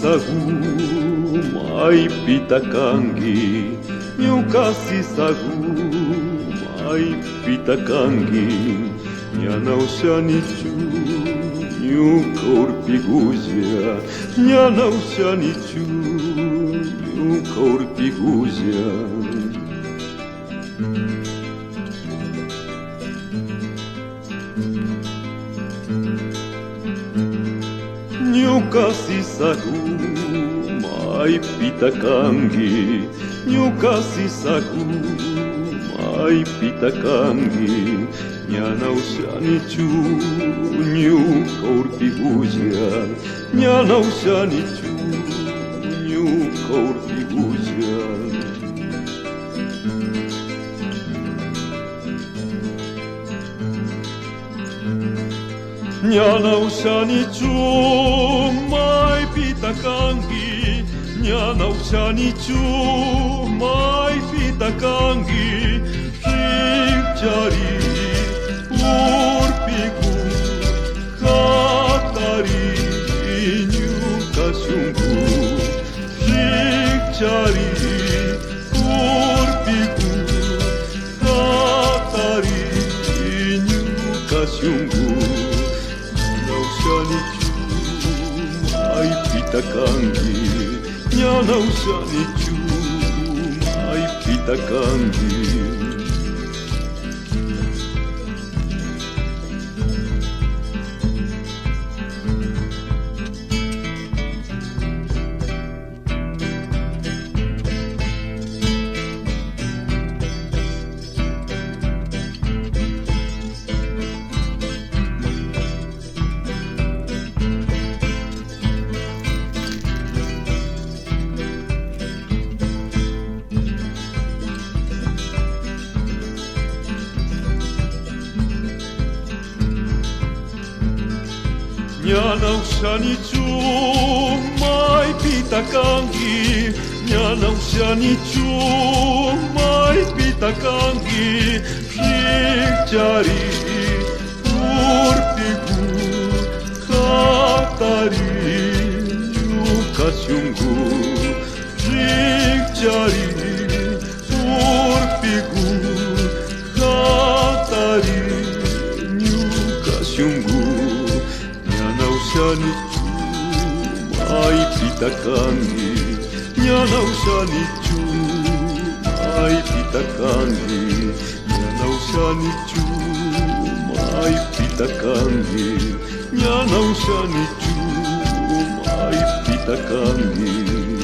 sagu mai pitakangi nyukasi sagu mai pitakangi nyana ushanichu nyuka urpiguzia nyana ushanichu nyuka urpiguzia nyukasi sagu mai pitakangi nyukasi sagu mai pitakangi nyana ushanichu nyuka urpiguzia nyana ushanichu nyuka urpiguzia nyana ushanichu mai pitakangi nyana ushanichu mai pitakangi shikchari urpigu katari nyuka shungu shikchari urpigu katari nyuka shungu ushanichu mai pitakangi nyana ushanichu mai pitakangi nyana ushanichu mai pitakangi nyana ushanichu mai pitakangi shikchari urpigu katari nyuka shungu shikchari urpigu katari nyuka shungu ushanichu mai pitakangi nyana ushanichu mai pitakangi nyana ushanichu mai pitakangi nyana ushanichu mai pitakangi